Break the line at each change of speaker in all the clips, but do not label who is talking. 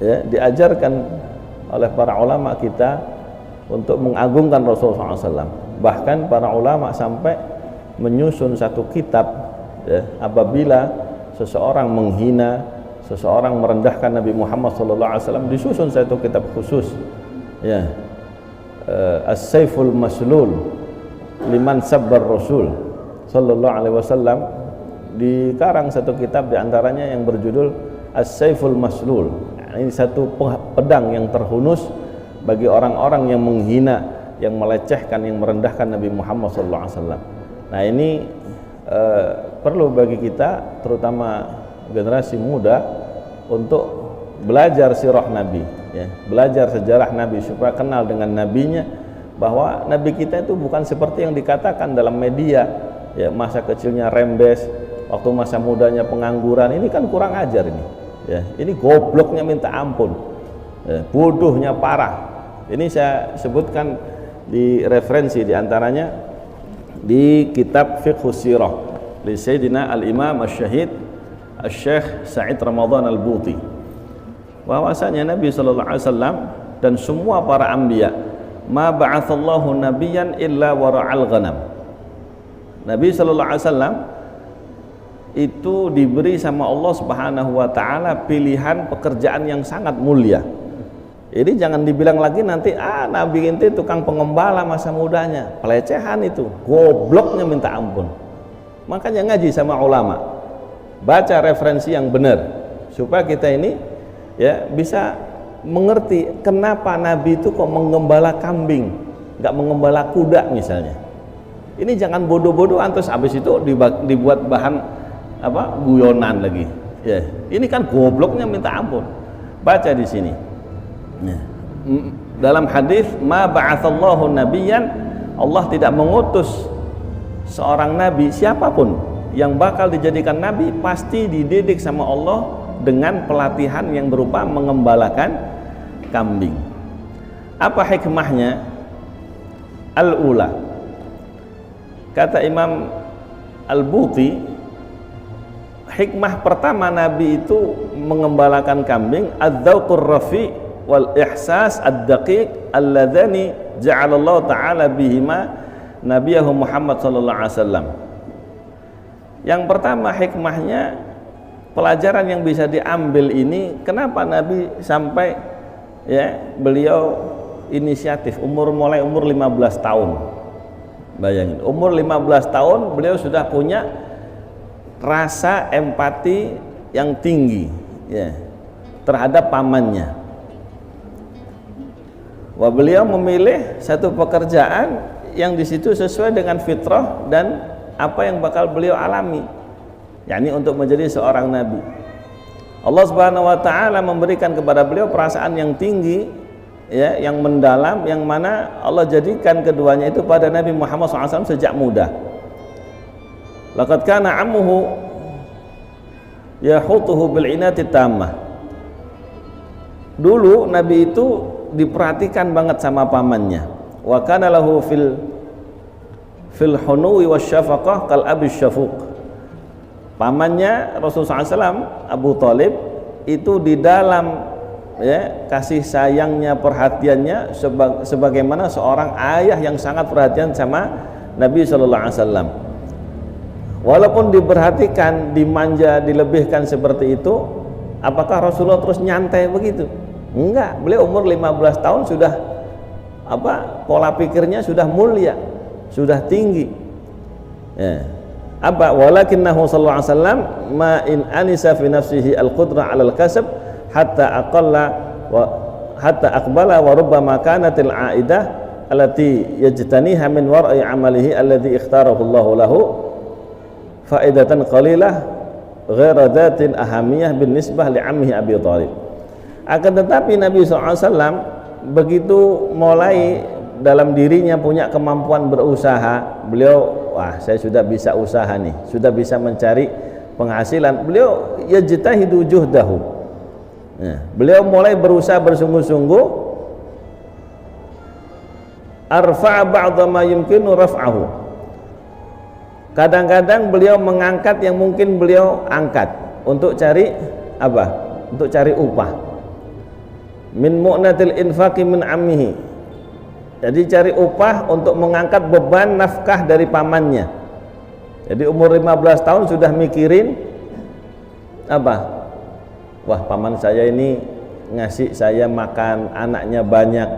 ya, diajarkan oleh para ulama kita untuk mengagungkan Rasulullah SAW. Bahkan para ulama sampai menyusun satu kitab, ya, apabila seseorang menghina, seseorang merendahkan Nabi Muhammad SAW, disusun satu kitab khusus, ya, As-Saiful Maslul liman sabbar Rasul sallallahu alaihi wasallam. Dikarang satu kitab diantaranya yang berjudul As-Saiful Maslul. Ini satu pedang yang terhunus bagi orang-orang yang menghina, yang melecehkan, yang merendahkan Nabi Muhammad SAW. Nah ini perlu bagi kita, terutama generasi muda, untuk belajar sirah Nabi, ya, belajar sejarah Nabi supaya kenal dengan nabinya, bahwa Nabi kita itu bukan seperti yang dikatakan dalam media, ya, masa kecilnya rembes, waktu masa mudanya pengangguran. Ini kan kurang ajar ini, ya, ini gobloknya minta ampun, ya, bodohnya parah. Ini saya sebutkan di referensi, diantaranya di kitab Fiqhus Sirah li Sayyidina Al-Imam Asy-Syahid Asy-Syaikh Sa'id Ramadhan Al-Buti, bahwasanya Nabi sallallahu alaihi wasallam dan semua para anbiya, ma ba'atsallahu nabiyyan illa wara'al ghanam. Nabi sallallahu alaihi wasallam itu diberi sama Allah Subhanahu wa taala pilihan pekerjaan yang sangat mulia. Ini jangan dibilang lagi nanti, Nabi itu tukang pengembala masa mudanya. Pelecehan itu, gobloknya minta ampun. Makanya ngaji sama ulama, baca referensi yang benar, supaya kita ini, ya, bisa mengerti kenapa Nabi itu kok mengembala kambing, nggak mengembala kuda misalnya. Ini jangan bodoh-bodohan terus habis itu dibuat bahan apa, guyonan lagi, ya. Ini kan gobloknya minta ampun. Baca di sini, ya. Dalam hadis, ma ba'atsallahu nabiyyan, Allah tidak mengutus seorang nabi, siapapun yang bakal dijadikan nabi pasti dididik sama Allah dengan pelatihan yang berupa mengembalakan kambing. Apa hikmahnya? Al-ula, kata Imam Al-Buti, hikmah pertama Nabi itu mengembalakan kambing, ad-dzauqur rafi' wal ihsas ad-daqiq alladzani ja'alallahu ta'ala bihima nabiyahu Muhammad sallallahu alaihi wasallam. Yang pertama hikmahnya, pelajaran yang bisa diambil ini, kenapa Nabi sampai, ya, beliau inisiatif mulai umur 15 tahun. Bayangin, umur 15 tahun beliau sudah punya rasa empati yang tinggi, ya, terhadap pamannya. Wah, beliau memilih satu pekerjaan yang di situ sesuai dengan fitrah dan apa yang bakal beliau alami, yakni untuk menjadi seorang nabi. Allah Subhanahu wa taala memberikan kepada beliau perasaan yang tinggi, ya, yang mendalam, yang mana Allah jadikan keduanya itu pada Nabi Muhammad SAW sejak muda. Laqad kana ammuhu yahutuhu bil inati tammah. Dulu Nabi itu diperhatikan banget sama pamannya. Wa kana lahu fil hunuwi wasyafaqah kal abi syafuq. Pamannya Rasulullah SAW, Abu Thalib, itu di dalam, ya, kasih sayangnya, perhatiannya sebagaimana seorang ayah yang sangat perhatian sama Nabi sallallahu alaihi wasallam. Walaupun diperhatikan, dimanja, dilebihkan seperti itu, apakah Rasulullah terus nyantai begitu? Enggak, beliau umur 15 tahun sudah pola pikirnya sudah mulia, sudah tinggi. Ya. Walakinnahu sallallahu alaihi wasallam ma in anisa fi nafsihi al-qudra 'ala al-kasb hatta aqbala wa rubbama kanatil 'aidah allati yajtaniha min war'i 'amalihi alladhi ikhtarahu Allah lahu faidatan qalilah ghaira dhatin ahamiyah bin nisbah li 'ammihi Abi Thalib. Akan tetapi Nabi SAW begitu mulai dalam dirinya punya kemampuan berusaha, beliau, wah, saya sudah bisa usaha nih, sudah bisa mencari penghasilan, beliau yajtahidu juhdahu, ya, beliau mulai berusaha bersungguh-sungguh, arfa'a ba'dha ma yumkinu raf'ahu. Kadang-kadang beliau mengangkat yang mungkin beliau angkat untuk cari apa? Untuk cari upah. min mu'natil infaqi min ammihi. Jadi cari upah untuk mengangkat beban nafkah dari pamannya. Jadi umur 15 tahun sudah mikirin apa? Wah, paman saya ini ngasih saya makan, anaknya banyak.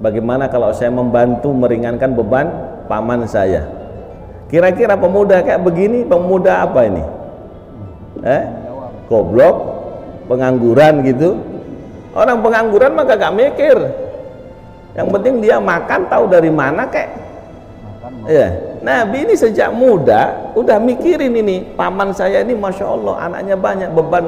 Bagaimana kalau saya membantu meringankan beban paman saya? Kira-kira pemuda kayak begini, pemuda apa ini? Goblok, pengangguran gitu. Orang pengangguran maka gak mikir. Yang penting dia makan, tahu dari mana kek. Ya, Nabi ini sejak muda udah mikirin ini, paman saya ini masya Allah anaknya banyak, beban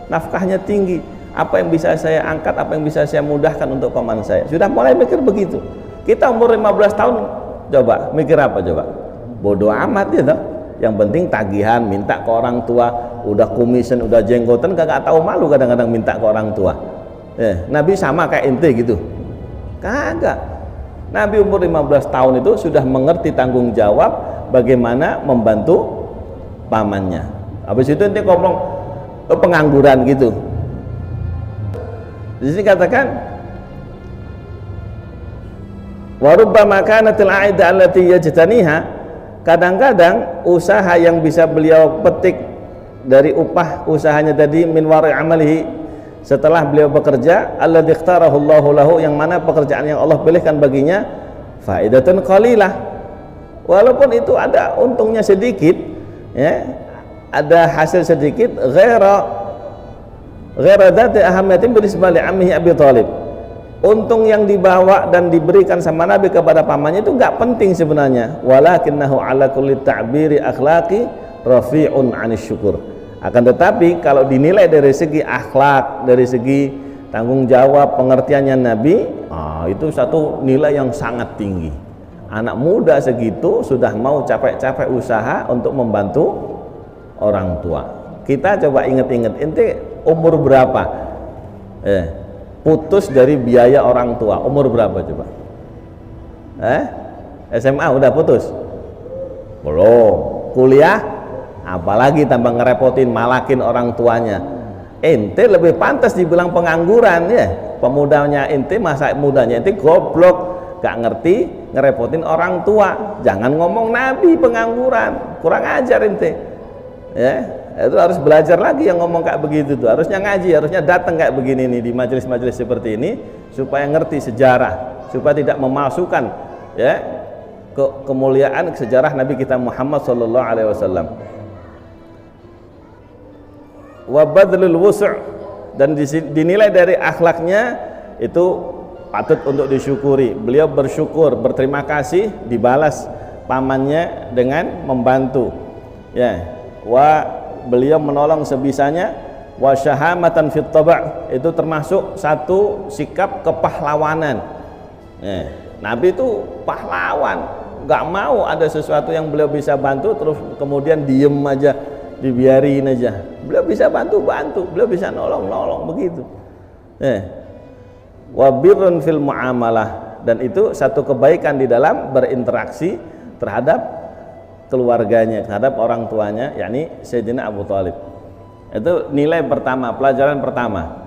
nafkahnya tinggi. Apa yang bisa saya angkat, apa yang bisa saya mudahkan untuk paman saya. Sudah mulai mikir begitu. Kita umur 15 tahun coba mikir apa coba? Bodoh amat ya toh. Yang penting tagihan, minta ke orang tua, udah kumisan, udah jenggotan kagak tahu malu kadang-kadang minta ke orang tua. Nabi sama kayak ente gitu. Kagak. Nabi umur 15 tahun itu sudah mengerti tanggung jawab bagaimana membantu pamannya. Habis itu ente ngomong pengangguran gitu. Di sini katakan wa rubbama kanatil aida allati yajtaniha, kadang-kadang usaha yang bisa beliau petik dari upah usahanya tadi min wari amalihi, setelah beliau bekerja, alladzi ikhtarahu Allahu lahu, yang mana pekerjaan yang Allah pilihkan baginya, faidatun qalilah, walaupun itu ada untungnya sedikit ya, ada hasil sedikit, ghaira dzati ahamiyatin binisbah li ammihi Abi Thalib. Untung yang dibawa dan diberikan sama Nabi kepada pamannya itu enggak penting sebenarnya, walakinnahu ala kulli ta'biri akhlaqi rafi'un 'anis syukur. Akan tetapi kalau dinilai dari segi akhlak, dari segi tanggung jawab, pengertiannya Nabi, itu satu nilai yang sangat tinggi. Anak muda segitu sudah mau capek-capek usaha untuk membantu orang tua. Kita coba ingat-ingat, ente umur berapa? Putus dari biaya orang tua, umur berapa coba? SMA udah putus? Belum. Kuliah? Apalagi tambah ngerepotin, malakin orang tuanya. Ente lebih pantas dibilang pengangguran ya. Pemudanya ente, masa mudanya ente goblok, gak ngerti ngerepotin orang tua. Jangan ngomong Nabi pengangguran, kurang ajar ente. Ya, itu harus belajar lagi yang ngomong kayak begitu tuh. Harusnya ngaji, harusnya datang kayak begini nih di majelis-majelis seperti ini supaya ngerti sejarah, supaya tidak memalsukan ya kemuliaan sejarah Nabi kita Muhammad sallallahu alaihi wasallam. Wa badlul wus', dan dinilai dari akhlaknya itu patut untuk disyukuri. Beliau bersyukur, berterima kasih, dibalas pamannya dengan membantu. Ya, beliau menolong sebisanya. Wa syahamatan fit taba', itu termasuk satu sikap kepahlawanan. Nabi itu pahlawan, nggak mau ada sesuatu yang beliau bisa bantu terus kemudian diem aja, dibiarin aja. Beliau bisa bantu, beliau bisa nolong begitu. Wa birrun fil muamalah, dan itu satu kebaikan di dalam berinteraksi terhadap keluarganya, terhadap orang tuanya, yakni Sayyidina Abu Thalib. Itu nilai pertama, pelajaran pertama.